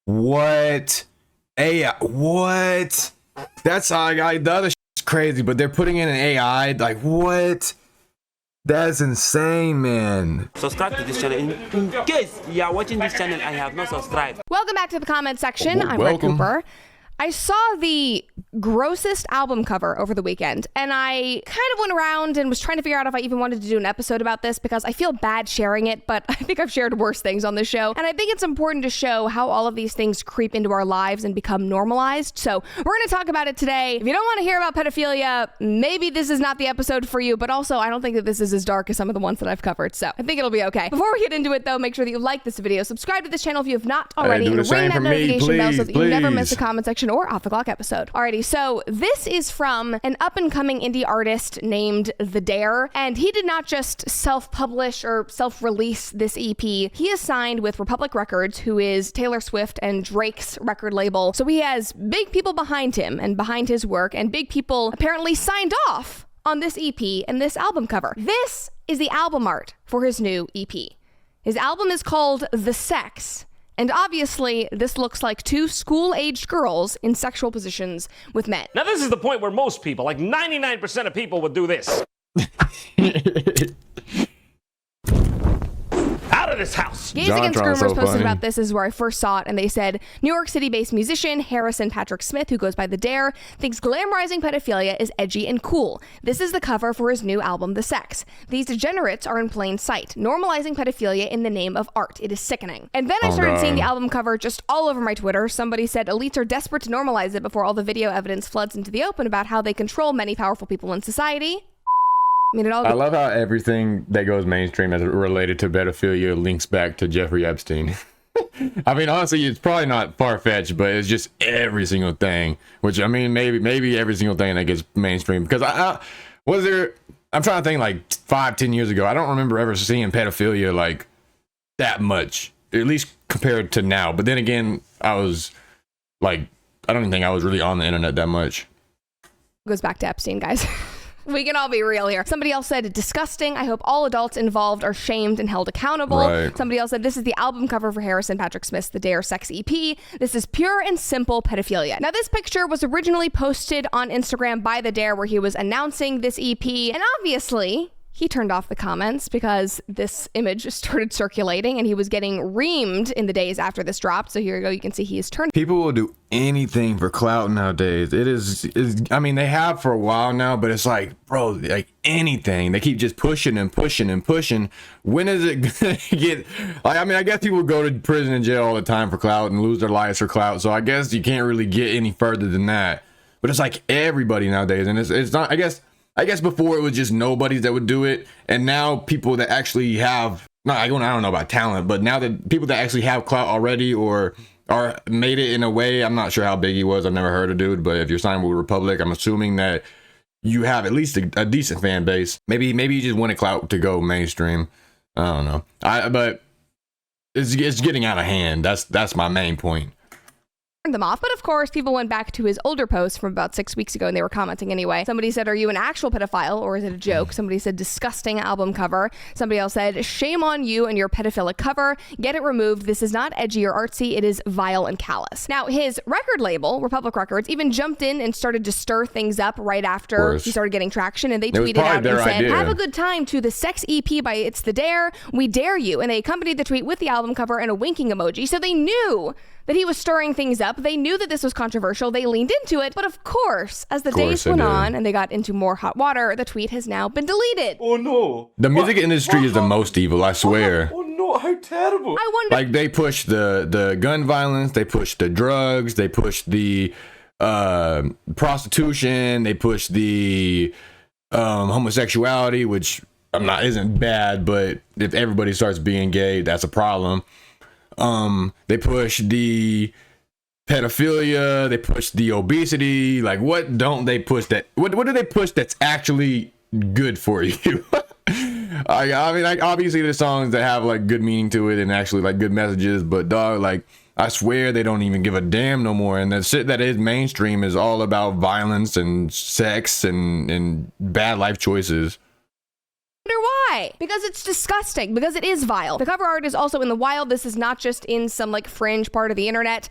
What? AI? What? That's the other shit's crazy, but they're putting in an AI. Like, what? That's insane, man. Subscribe to this channel in case you are watching this channel and have not subscribed. Welcome back to the comment section. I'm Red Cooper. I saw the grossest album cover over the weekend, and I kind of went around and was trying to figure out if I even wanted to do an episode about this because I feel bad sharing it, but I think I've shared worse things on this show. And I think it's important to show how all of these things creep into our lives and become normalized. So we're going to talk about it today. If you don't want to hear about pedophilia, maybe this is not the episode for you, but also I don't think that this is as dark as some of the ones that I've covered. So I think it'll be okay. Before we get into it though, make sure that you like this video, subscribe to this channel if you have not already, and ring that notification bell so that you never miss a comment section or off the clock episode. Alrighty, so this is from an up-and-coming indie artist named The Dare, and he did not just self-publish or self-release this EP. He is signed with Republic Records, who is Taylor Swift and Drake's record label. So he has big people behind him and behind his work, and big people apparently signed off on this EP and this album cover. This is the album art for his new EP. His album is called The Sex. And obviously, this looks like two school-aged girls in sexual positions with men. Now, this is the point where most people, like 99% of people, would do this. Out of this house! Gays Against Groomers posted about this. This is where I first saw it, and they said, New York City-based musician Harrison Patrick Smith, who goes by The Dare, thinks glamorizing pedophilia is edgy and cool. This is the cover for his new album, The Sex. These degenerates are in plain sight, normalizing pedophilia in the name of art. It is sickening. And then I started seeing the album cover just all over my Twitter. Somebody said elites are desperate to normalize it before all the video evidence floods into the open about how they control many powerful people in society. I mean, I love how everything that goes mainstream as related to pedophilia links back to Jeffrey Epstein. I mean, honestly, it's probably not far-fetched, but it's just every single thing. Which, I mean, maybe every single thing that gets mainstream. Because I'm trying to think like 5-10 years ago, I don't remember ever seeing pedophilia like that much, at least compared to now. But then again, I was like, I don't even think I was really on the internet that much. Goes back to Epstein, guys. We can all be real here. Somebody else said, disgusting. I hope all adults involved are shamed and held accountable. Right. Somebody else said, this is the album cover for Harrison Patrick Smith's The Dare Sex EP. This is pure and simple pedophilia. Now, this picture was originally posted on Instagram by The Dare where he was announcing this EP. And obviously, he turned off the comments because this image started circulating and he was getting reamed in the days after this dropped. So here you go. You can see he is turned. People will do anything for clout nowadays. I mean, they have for a while now, but it's like, bro, like anything. They keep just pushing and pushing and pushing. When is it gonna get, like, I mean, I guess people go to prison and jail all the time for clout and lose their lives for clout. So I guess you can't really get any further than that. But it's like everybody nowadays. And it's not, I guess before it was just nobodies that would do it, and now people that actually have, I don't know about talent, but now that people that actually have clout already or are made it in a way, I'm not sure how big he was, I've never heard a dude, but if you're signed with Republic, I'm assuming that you have at least a decent fan base. Maybe you just wanted clout to go mainstream. I don't know. But it's getting out of hand. That's my main point. Them off. But of course, people went back to his older posts from about 6 weeks ago and they were commenting anyway. Somebody said, are you an actual pedophile or is it a joke? Somebody said, disgusting album cover. Somebody else said, shame on you and your pedophilic cover. Get it removed. This is not edgy or artsy. It is vile and callous. Now, his record label, Republic Records, even jumped in and started to stir things up right after he started getting traction. And they tweeted out and said, have a good time to the Sex EP by It's The Dare. We dare you. And they accompanied the tweet with the album cover and a winking emoji. So they knew that he was stirring things up. They knew that this was controversial. They leaned into it. But of course, as the days went on and they got into more hot water, the tweet has now been deleted. Oh no. The music industry is the most evil, I swear. Oh no, how terrible. I wonder. Like, they push the gun violence, they push the drugs, they push the prostitution, they push the homosexuality, which isn't bad, but if everybody starts being gay, that's a problem. They push the pedophilia, they push the obesity. Like, what don't they push that? What do they push that's actually good for you? I mean, like, obviously there's songs that have like good meaning to it and actually like good messages, but dog, like, I swear they don't even give a damn no more. And the shit that is mainstream is all about violence and sex and bad life choices. Why? Why? Because it's disgusting, because it is vile. The cover art is also in the wild. This is not just in some like fringe part of the internet.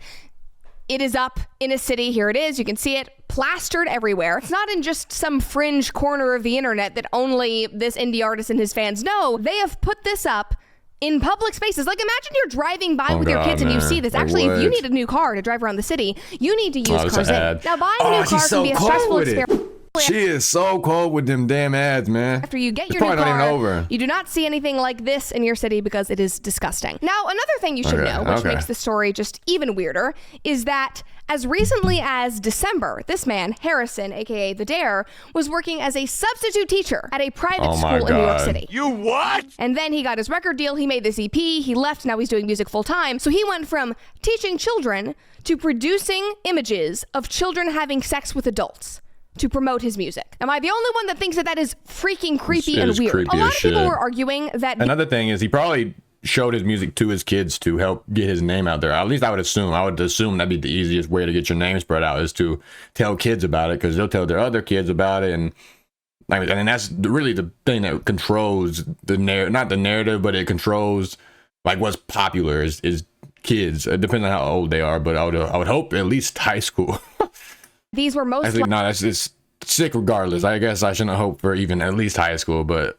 It is up in a city. Here it is. You can see it plastered everywhere. It's not in just some fringe corner of the internet that only this indie artist and his fans know. They have put this up in public spaces. Like, imagine you're driving by with your kids and you see this. Actually, if you need a new car to drive around the city, you need to use Cars. Now, buying a new car can be a stressful experience. She is so cold with them damn ads, man. After you get your new car, you do not see anything like this in your city because it is disgusting. Now, another thing you should know, which makes the story just even weirder, is that as recently as December, this man, Harrison, aka The Dare, was working as a substitute teacher at a private school in New York City. You what? And then he got his record deal, he made this EP, he left, now he's doing music full time. So he went from teaching children to producing images of children having sex with adults to promote his music. Am I the only one that thinks that that is freaking creepy and weird? A lot of people were arguing that... Another thing is he probably showed his music to his kids to help get his name out there. At least I would assume. I would assume that'd be the easiest way to get your name spread out, is to tell kids about it, because they'll tell their other kids about it. And I mean, and that's really the thing that controls the not the narrative, but it controls like what's popular is kids. Depending on how old they are, but I would hope at least high school. These were most... Actually, no, that's just sick regardless. I guess I shouldn't hope for even at least high school, but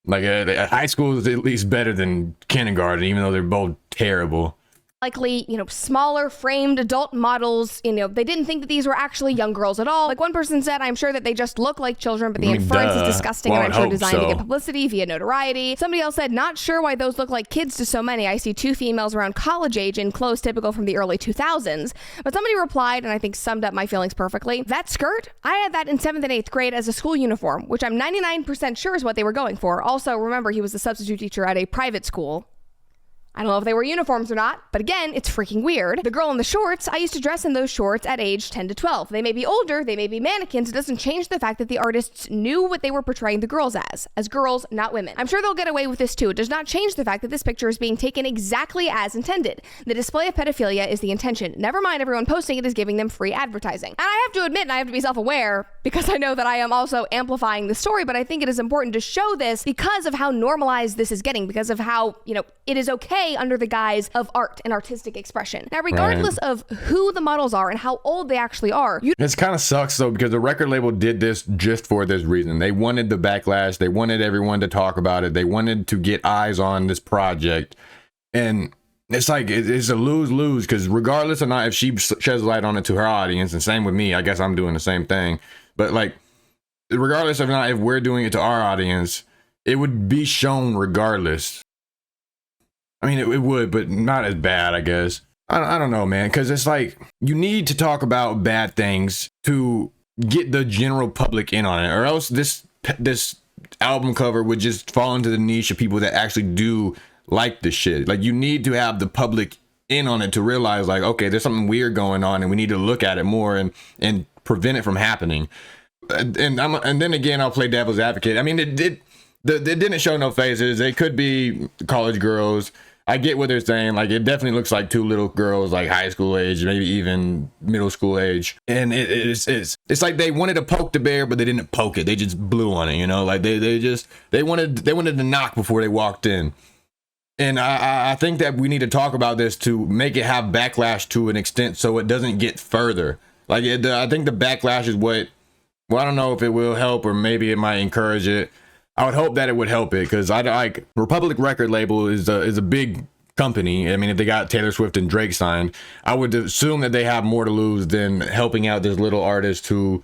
like high school is at least better than kindergarten, even though they're both terrible. Likely, smaller framed adult models, they didn't think that these were actually young girls at all. Like one person said, I'm sure that they just look like children, but the inference is disgusting and I'm sure designed to get publicity via notoriety. Somebody else said, not sure why those look like kids to so many. I see two females around college age in clothes typical from the early 2000s. But somebody replied, and I think summed up my feelings perfectly, that skirt, I had that in 7th and 8th grade as a school uniform, which I'm 99% sure is what they were going for. Also, remember, he was a substitute teacher at a private school. I don't know if they were uniforms or not, but again, it's freaking weird. The girl in the shorts, I used to dress in those shorts at age 10 to 12. They may be older, they may be mannequins. It doesn't change the fact that the artists knew what they were portraying the girls as girls, not women. I'm sure they'll get away with this too. It does not change the fact that this picture is being taken exactly as intended. The display of pedophilia is the intention. Never mind everyone posting it is giving them free advertising. And I have to admit, and I have to be self-aware, because I know that I am also amplifying the story, but I think it is important to show this because of how normalized this is getting, because of how, it is okay under the guise of art and artistic expression. Now, regardless of who the models are and how old they actually are, this kind of sucks though, because the record label did this just for this reason. They wanted the backlash. They wanted everyone to talk about it. They wanted to get eyes on this project. And it's like, it's a lose-lose, because regardless or not, if she sheds light on it to her audience, and same with me, I guess I'm doing the same thing. But like, regardless of not if we're doing it to our audience, it would be shown regardless. I mean, it would, but not as bad, I guess. I don't know, man, because it's like, you need to talk about bad things to get the general public in on it, or else this album cover would just fall into the niche of people that actually do like the shit. Like, you need to have the public in on it to realize, like, okay, there's something weird going on, and we need to look at it more and prevent it from happening. And then again, I'll play devil's advocate. I mean, it didn't show no faces. It could be college girls. I get what they're saying. Like, it definitely looks like two little girls, like high school age, maybe even middle school age. And it's like they wanted to poke the bear, but they didn't poke it. They just blew on it, Like they wanted to knock before they walked in. And I think that we need to talk about this to make it have backlash to an extent, so it doesn't get further. Like, I think the backlash is what. Well, I don't know if it will help, or maybe it might encourage it. I would hope that it would help it, because I like Republic record label is a big company. I mean, if they got Taylor Swift and Drake signed, I would assume that they have more to lose than helping out this little artist who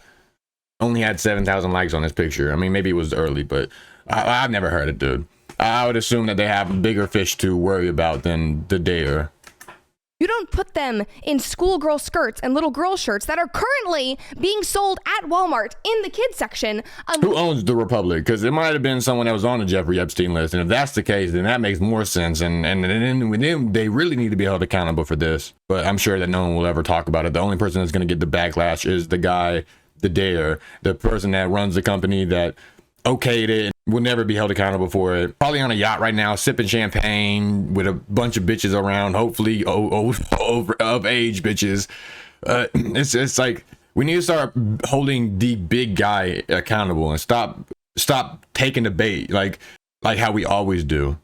only had 7,000 likes on this picture. I mean, maybe it was early, but I've never heard it, dude. I would assume that they have bigger fish to worry about than The Dare. You don't put them in schoolgirl skirts and little girl shirts that are currently being sold at Walmart in the kids section. Who owns the Republic? Because it might have been someone that was on the Jeffrey Epstein list. And if that's the case, then that makes more sense. And then they really need to be held accountable for this. But I'm sure that no one will ever talk about it. The only person that's going to get the backlash is the guy, The Dare, the person that runs the company that okayed it, will never be held accountable for it. Probably on a yacht right now, sipping champagne with a bunch of bitches around, hopefully of age bitches. It's like, we need to start holding the big guy accountable and stop taking the bait. Like, like how we always do.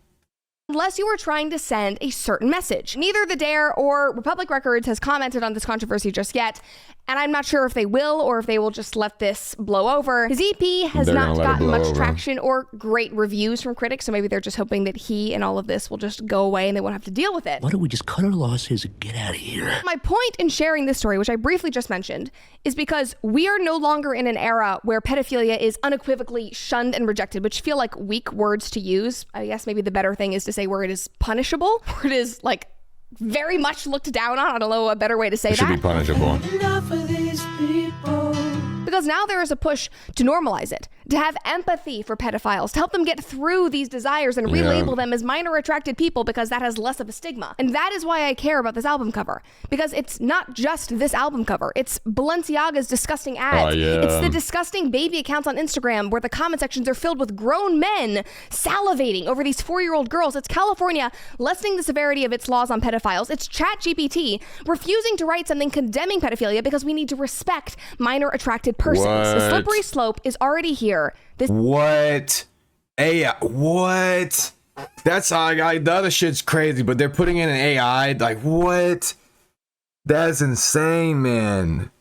Unless you were trying to send a certain message. Neither the Dare or Republic Records has commented on this controversy just yet, and I'm not sure if they will or if they will just let this blow over. His EP has not gotten much traction or great reviews from critics, so maybe they're just hoping that he and all of this will just go away and they won't have to deal with it. Why don't we just cut our losses and get out of here? My point in sharing this story, which I briefly just mentioned, is because we are no longer in an era where pedophilia is unequivocally shunned and rejected, which feel like weak words to use. I guess maybe the better thing is to say where it is punishable, where it is like very much looked down on. I don't know a better way to say that. It should be punishable. Because now there is a push to normalize it, to have empathy for pedophiles, to help them get through these desires and relabel them as minor attracted people because that has less of a stigma. And that is why I care about this album cover. Because it's not just this album cover. It's Balenciaga's disgusting ads. It's the disgusting baby accounts on Instagram where the comment sections are filled with grown men salivating over these 4-year-old girls. It's California lessening the severity of its laws on pedophiles. It's ChatGPT refusing to write something condemning pedophilia because we need to respect minor attracted persons. The slippery slope is already here. What? AI? What? That's the other shit's crazy, but they're putting in an AI. Like, what? That's insane, man.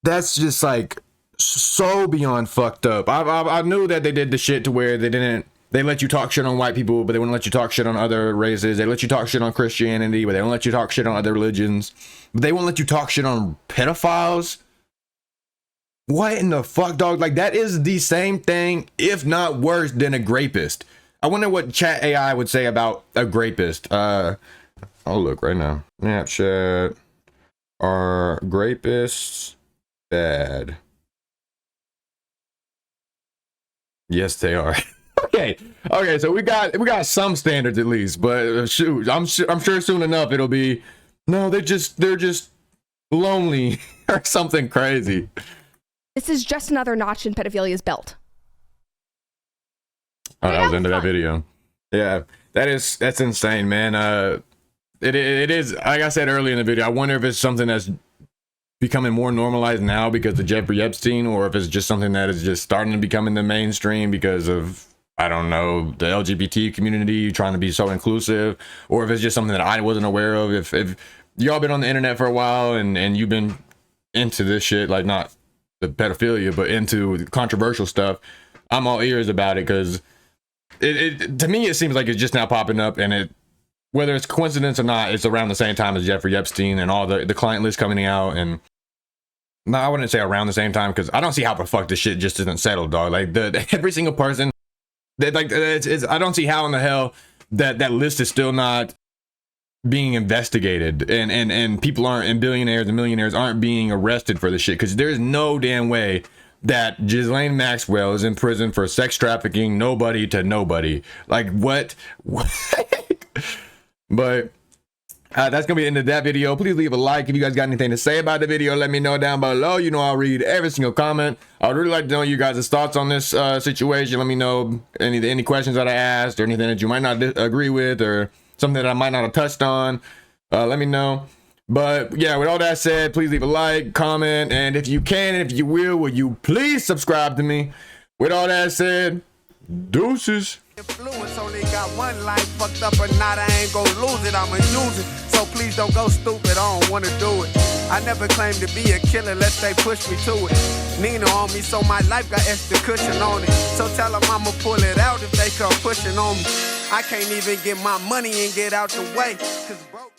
That's just like so beyond fucked up. I knew that they did the shit to where they let you talk shit on white people, but they wouldn't let you talk shit on other races. They let you talk shit on Christianity, but they don't let you talk shit on other religions. But they won't let you talk shit on pedophiles. What in the fuck, dog? Like, that is the same thing, if not worse, than a rapist. I wonder what chat AI would say about a rapist. I'll look right now. Snapchat. Are rapists bad? Yes, they are. Okay, so we got some standards at least, but shoot, I'm sure soon enough it'll be, no, they're just lonely or something crazy. This is just another notch in pedophilia's belt. Oh, that was into that video. Yeah, that's insane, man. It is, like I said earlier in the video, I wonder if it's something that's becoming more normalized now because of Jeffrey Epstein, or if it's just something that is just starting to become in the mainstream because of, I don't know, the LGBT community trying to be so inclusive, or if it's just something that I wasn't aware of. If y'all been on the internet for a while and you've been into this shit, like not the pedophilia, but into controversial stuff, I'm all ears about it, because it to me it seems like it's just now popping up, and whether it's coincidence or not, it's around the same time as Jeffrey Epstein and all the client list coming out. And no, I wouldn't say around the same time, because I don't see how the fuck this shit just isn't settled, dog. Like every single person that I don't see how in the hell that list is still not being investigated, and people aren't, and billionaires and millionaires aren't being arrested for this shit, because there's no damn way that Ghislaine Maxwell is in prison for sex trafficking nobody to nobody. Like, what? But that's gonna be the end of that video. Please leave a like if you guys got anything to say about the video. Let me know down below. You know, I'll read every single comment. I would really like to know you guys' thoughts on this situation. Let me know any questions that I asked, or anything that you might not agree with, or something that I might not have touched on. Let me know. But yeah, with all that said, please leave a like, comment, and if you can, and if you will you please subscribe to me? With all that said, deuces. Influence only got one life, fucked up or not, I ain't gonna lose it, I'ma use it. So please don't go stupid, I don't wanna do it. I never claimed to be a killer unless they push me to it. Nina on me, so my life got extra cushion on it. So tell them I'ma pull it out if they come pushing on me. I can't even get my money and get out the way, 'cause broke.